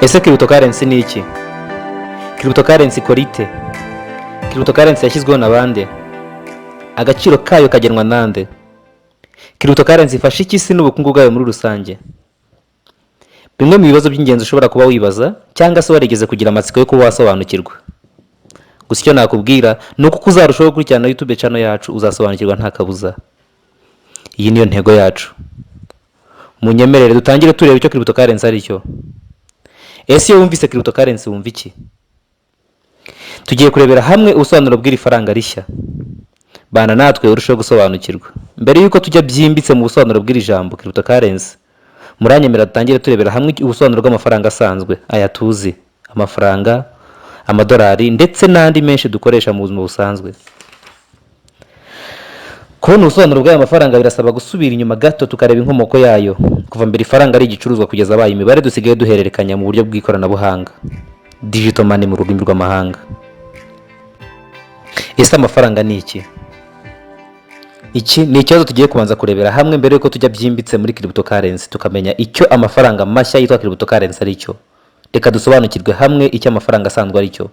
Ese cryptocurrency ni iki? Cryptocurrency ikora ite? Cryptocurrency yashyizweho na bande? Agaciro kayo kagenwa nande? Cryptocurrency ifasha iki isi n'ubukungu bwayo muri rusange? Bimwe mu bibazo by'ingenzi ushobora kuba wibaza cyangwa se warigeze kugira amatsiko yo kuba wasobanukirwa. Gusa icyo nakubwira ni uko uzarushaho gukurikirana YouTube channel yacu uzasobanukirwa nta kabuza. Iyi niyo ntego yacu. Munyemerere dutangire tureba icyo cryptocurrency ari cyo. Ese iyo wumvise cryptocurrency wumva iki? Tugiye kurebera hamwe ubusobanuro bw'iri faranga rishya. Bana natwe urushaho gusobanukirwa. Mbere yuko tujya byimbitse mu busobanuro bw'iri jambo cryptocurrency, muranyemera dutangire turebera hamwe ubusobanuro bw'amafaranga asanzwe, aya tuzi, amafaranga, amadolari ndetse n'andi menshi dukoresha mu buzima busanzwe. Kubona ubusobanuro bw'aya mafaranga birasaba gusubira inyuma gato tukareba inkomoko yayo, kuva mbere ifaranga ari igicuruzwa kugeza abaye imibare dusigaye duhererekanya mu buryo bw'ikoranabuhanga, digital money mu rurimi rw'amahanga. Ese amafaranga ni iki? Iki ni ikibazo tugiye kubanza kurebera hamwe mbere yuko tujya byimbitse muri cryptocurrency tukamenya icyo amafaranga mashya yitwa cryptocurrency ari cyo. Reka dusobanukirwe hamwe icyo amafaranga asanzwe ari cyo.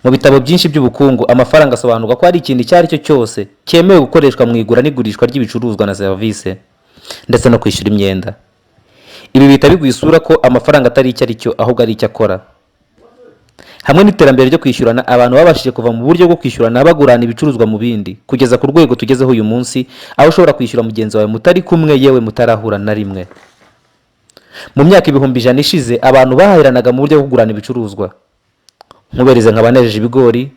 Mu bitabo byinshi by'ubukungu amafaranga asobanurwa ko ari ikintu icyo ari cyo cyose cyemewe gukoreshwa mu igura n'igurishwa ry'ibicuruzwa na serivisi ndetse no kwishyura imyenda. Ibi bita biguha isura ko amafaranga atari icyo ari cyo ahubwo ari icyo akora. Hamwe n'iterambere ryo kwishyurana, abantu babashije kuva mu buryo bwo kwishyurana bagurana ibicuruzwa mu bindi kugeza ku rwego tugezeho uyu munsi, aho ushobora kwishyura mugenzi wawe mutari kumwe yewe mutarahura na rimwe. Mu myaka 100 ishize abantu bahahiranaga mu buryo bwo kugurana ibicuruzwa. Nkuberize nkabanejeje ibigori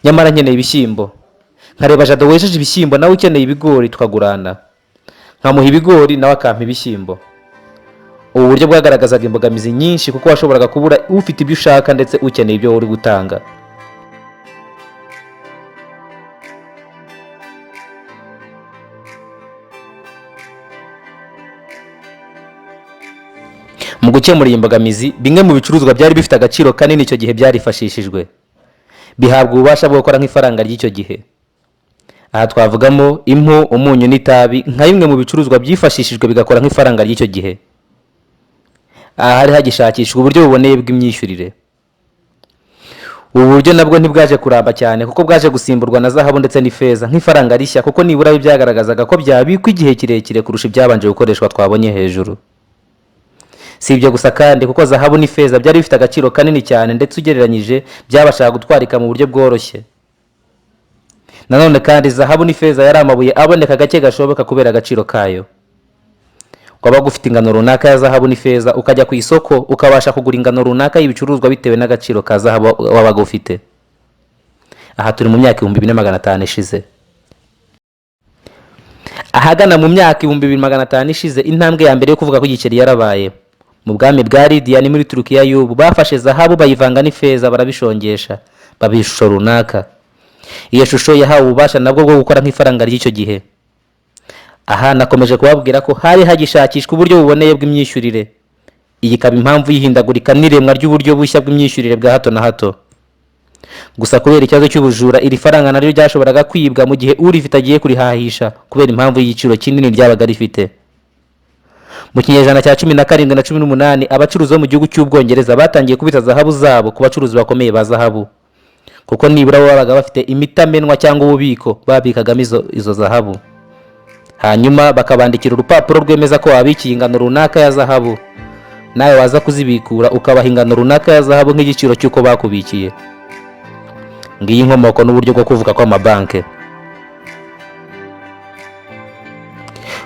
nyamara nkeneye ibishyimbo, nkareba Jado wejeje ibishyimbo nawe ukeneye ibigori tukagurana, nkamuha ibigori nawe akampa ibishyimbo. Ubu buryo bwagaragazaga imbogamizi nyinshi kuko washoboraga kubura ufite ibyo ushaka ndetse ukeneye ibyo uri gutanga. Mu gukemura iyi mbogamizi, bimwe mu bicuruzwa byari bifite agaciro kanini icyo gihe byarifashishijwe, bihabwa ububasha bwo gukora nk'ifaranga ry'icyo gihe. Aha twavugamo impu, umunyu n'itabi nka bimwe mu bicuruzwa byifashishijwe bigakora nk'ifaranga ry'icyo gihe. Aha hari hagishakishwa uburyo buboneye bw'imyishyurire. Ubu buryo nabwo ntibwaje kuramba cyane kuko bwaje gusimburwa na zahabu ndetse n'ifeza nk'ifaranga rishya, kuko nibura byagaragazaga ko byabikwa igihe kirekire kurusha ibyabanje gukoreshwa twabonye hejuru. Si ibyo gusa kandi kuko zahabu n'ifeza byari bifite agaciro kanini cyane ndetse ugereranyije byabashaga gutwarika mu buryo bworoshye. Nanone kandi zahabu n'ifeza yari amabuye aboneka gake gashoboka kubera agaciro kayo. Wabaga ufite ingano runaka ya zahabu n'ifeza ukajya ku isoko ukabasha kugura ingano runaka y'ibicuruzwa bitewe n'agaciro ka zahabu wabaga ufite. Aha turi mu myaka 2500 ishize. Ahagana mu myaka 2500 ishize, intambwe ya mbere yo kuvuga ko igiceri yarabaye. Mu bwami bwa Lydia ni muri Turukiya y'ubu bafashe zahabu bayivanga n'ifeza barabishongesha babishusho runaka. Iyo shusho yahawe ububasha nabwo bwo gukora nk'ifaranga ry'icyo gihe. Aha nakomeje kubabwira ko hari hagishakishwa uburyo buboneye bw'imyishyurire. Iyi ikaba impamvu y'ihindagurika n'iremwa ry'uburyo bushya bw'imyishyurire bwa hato na hato. Gusa kubera ikibazo cy'ubujura, iri faranga naryo ryashoboraga kwibwa mu gihe urifite agiye kurihahisha kubera impamvu y'igiciro kinini ryabaga rifite. Mu kinyejana cya 17 na 18 abacuruzi bo mu gihugu cy'Ubwongereza batangiye kubita zahabu zabo ku bacuruzi bakomeye ba zahabu, kuko nibura babaga bafite imitamenwa cyangwa ububiko babikagamo izo zahabu. Hanyuma bakabandikira urupapuro rwemeza ko wabikiye ingano runaka ya zahabu, nawe waza kuzibikura ukabaha ingano runaka ya zahabu nk'igiciro cy'uko bakubikiye. Ngiyi inkomoko n'uburyo bwo kuvuga kwa amabanke.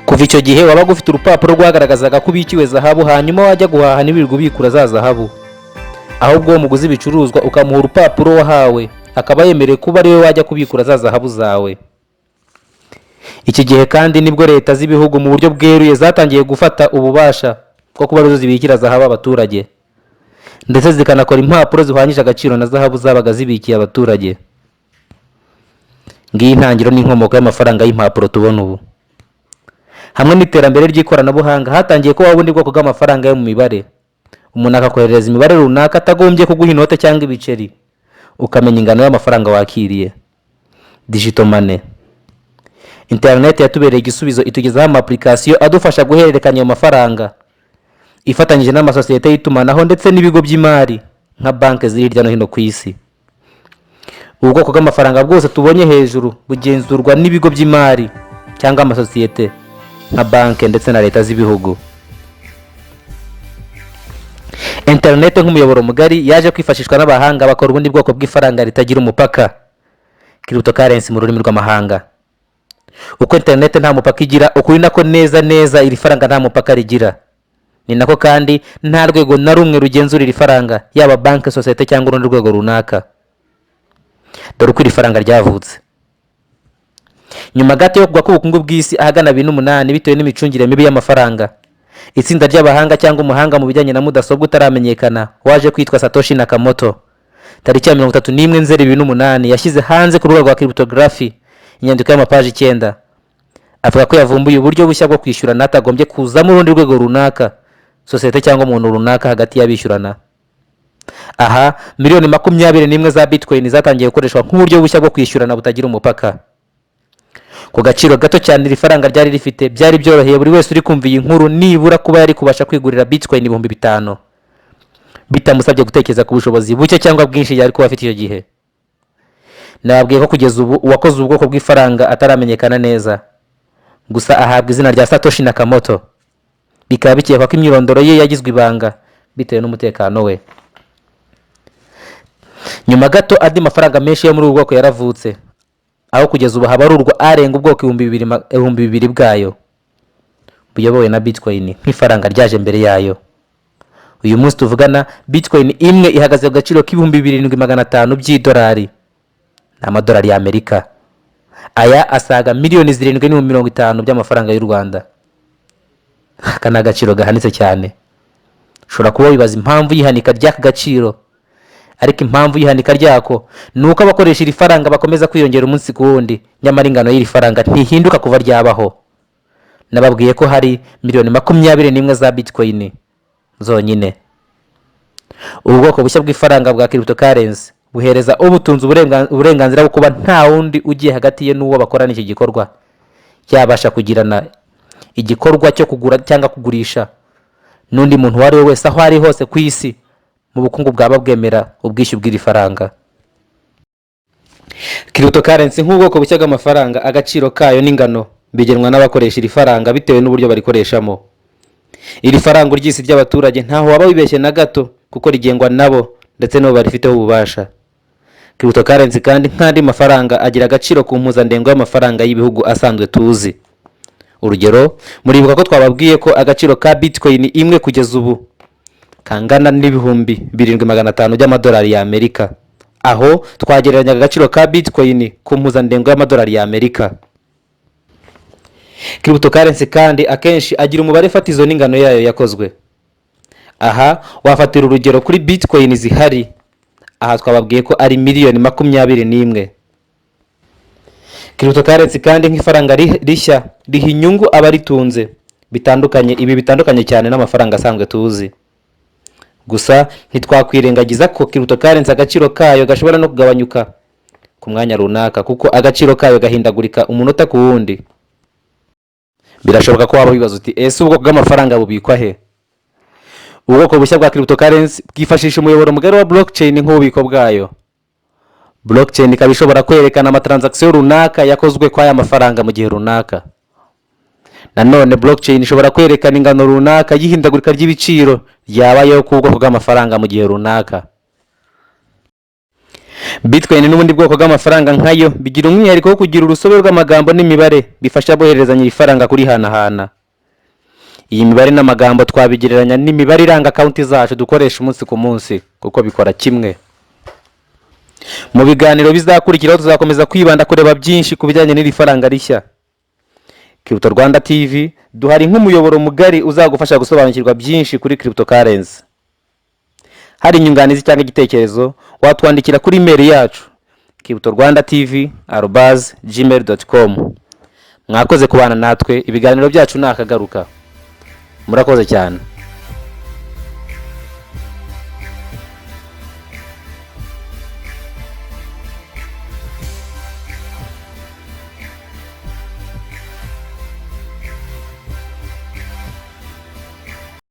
Kuva icyo gihe wabaga ufite urupapuro rwagaragazaga ko ubikiwe zahabu, hanyuma wajya guhaha n'ibirirwa ubikura za zahabu. Ahubwo uwo muguzi ibicuruzwa ukamuha urupapuro wahawe, akaba yemerewe kuba ari we wajya kubikura za zahabu zawe. Iki gihe kandi nibwo leta z'ibihugu mu buryo bweruye zatangiye gufata ububasha bwo kuba arizo zibikira zahabu abaturage, ndetse zikanakora impapuro zihwanyije agaciro na zahabu zabaga zibikiye abaturage. Ngiyi intangiriro n'inkomoko y'amafaranga y'impapuro tubona ubu. Hamwe n'iterambere ry'ikoranabuhanga hatangiye kubaho ubundi bwoko bw'amafaranga yo mu mibare. Umuntu akakohereza imibare runaka atagombye kuguha inote cyangwa ibiceri, ukamenya ingano y'amafaranga wakiriye. Digital money. Internet yatubereye igisubizo, itugezaho ama application adufasha guhererekanya ayo mafaranga. ifatanyije n'amasosiyete y'itumanaho ndetse n'ibigo by'imari nka banki ziri hirya no hino ku isi. Ubu bwoko bw'amafaranga bwose tubonye hejuru bugenzurwa n'ibigo by'imari cyangwa amasosiyete nka banki ndetse na leta z'ibihugu. Internet nk'umuyoboro mugari yaje kwifashishwa n'abahanga bakora ubundi bwoko bw'ifaranga ritagira umupaka, cryptocurrency mu rurimi rw'amahanga. Uko internet nta mupaka igira, ukuri nako neza iri faranga nta mupaka rigira. Ni nako kandi nta rwego na rumwe rugenzura iri faranga, yaba banki, sosiyete cyangwa urundi rwego runaka. Dore uko iri faranga ryavutse. Nyuma gato yo kugwa k'ubukungu bw'isi ahagana 2008 bitewe n'imicungire mibi y'amafaranga, itsinda ry'abahanga cyangwa umuhanga mu bijyanye na mudasobwa utaramenyekana waje kwitwa Satoshi Nakamoto, tariki ya 31 Nzeri 2008 yashyize hanze ku rubuga rwa cryptography inyandiko y'amapaji 9, avuga ko yavumbuye uburyo bushya bwo kwishyurana hatagombye kuzamo urundi rwego runaka, sosiyete cyangwa umuntu runaka hagati y'abishyurana. Aha miliyoni 21 za Bitcoin zatangiye gukoreshwa nk'uburyo bushya bwo kwishyurana butagira umupaka. Ku gaciro gato cyane iri faranga ryari rifite, byari byoroheye buri wese uri kumva iyi nkuru nibura kuba yari kubasha kwigurira Bitcoin 5,000 bitamusabye gutekereza ku bushobozi buke cyangwa bwinshi yari kuba afite icyo gihe. Nababwiye ko kugeza ubu uwakoze ubwoko bw'ifaranga ataramenyekana neza, gusa ahabwa izina rya Satoshi Nakamoto. Bikaba bikekwa ko imyirondoro ye yagizwe ibanga bitewe n'umutekano we. Nyuma gato andi mafaranga menshi yo muri ubu bwoko yaravutse, aho kugeza ubu habarurwa arenga ubwoko 2,000 bwayo, buyobowe na Bitcoin nk'ifaranga ryaje mbere yayo. Uyu munsi tuvugana, Bitcoin imwe ihagaze ku gaciro k'7,500 by'idolari, n'amadolari y'Amerika. Aya asaga miliyoni 7,50 by'amafaranga y'u Rwanda. Aka ni agaciro gahanitse cyane. Ushobora kuba wibaza impamvu yihanika ry'aka gaciro, ariko impamvu yihanika ryako ni uko abakoresha iri faranga bakomeza kwiyongera umunsi ku wundi, nyamara ingano y'iri faranga ntihinduka kuva ryabaho. Nababwiye ko hari miliyoni 21 za Bitcoin zonyine. Ubu bwoko bushya bw'ifaranga bwa cryptocurrency buhereza ubutunzi uburenganzira bwo kuba nta wundi ugiye hagati ye n'uwo bakorana iki gikorwa yabasha kugirana igikorwa cyo kugura cyangwa kugurisha n'undi muntu wari we wese aho ari hose ku isi, mu bukungu bwaba bwemera ubwishyu bw'iri faranga. Cryptocurrency nk'ubwoko bushya bw'amafaranga, agaciro kayo n'ingano bigenwa n'abakoresha iri faranga bitewe n'uburyo barikoreshamo. Iri faranga ry'isi ry'abaturage ntaho waba wibeshye na gato, kuko rigengwa nabo ndetse n'abo barifiteho ububasha. Cryptocurrency kandi nk'andi mafaranga agira agaciro ku mpuzandengo y'amafaranga y'ibihugu asanzwe tuzi. Urugero, muribuka ko twababwiye ko agaciro ka Bitcoin imwe kugeza ubu kangana n'7,500 by'amadolari y'Amerika, aho twagereranya agaciro ka Bitcoin ku mpuzandengo y'amadolari y'Amerika. Cryptocurrency kandi akenshi agira umubare fatizo n'ingano yayo yakozwe. Aha wafatira urugero kuri Bitcoin zihari, aha twababwiye ko ari miliyoni 21. Cryptocurrency kandi nk'ifaranga rishya riha inyungu abaritunze bitandukanye cyane n'amafaranga asanzwe tuzi. Gusa ntitwakwirengagiza ko cryptocurrency agaciro kayo gashobora no kugabanyuka ku mwanya runaka, kuko agaciro kayo gahindagurika umunota ku wundi. Birashoboka ko waba wibaza uti ese ubwoko bw'amafaranga bubikwa he? Ubwoko bushya bwa cryptocurrency bwifashisha umuyoboro mugari wa blockchain nk'ububiko bwayo. Blockchain ikaba ishobora kwerekana amatransaction runaka yakozwe kwa aya mafaranga mu gihe runaka. Nanone blockchain ishobora kwerekana ingano runaka y'ihindagurika ry'ibiciro ryabayeho ku bwoko bw'amafaranga mu gihe runaka. Bitcoin n'ubundi bwoko bw'amafaranga nkayo bigira umwihariko wo kugira urusobe rw'amagambo n'imibare bifasha boherezanya ifaranga kuri hana. Iyi mibare n'amagambo twabigereranya n'imibare iranga account zacu dukoresha umunsi ku munsi, kuko bikora kimwe. Mu biganiro bizakurikiraho tuzakomeza kwibanda kureba byinshi ku bijyanye n'iri faranga rishya. Crypto Rwanda TV duhari nk'umuyoboro mugari uzagufasha gusobanukirwa byinshi kuri cryptocurrency. Hari inyunganizi cyangwa igitekerezo watwandikira kuri email yacu cryptorwandatv@gmail.com. Mwakoze kubana natwe, ibiganiro byacu nakagaruka. Murakoze cyane.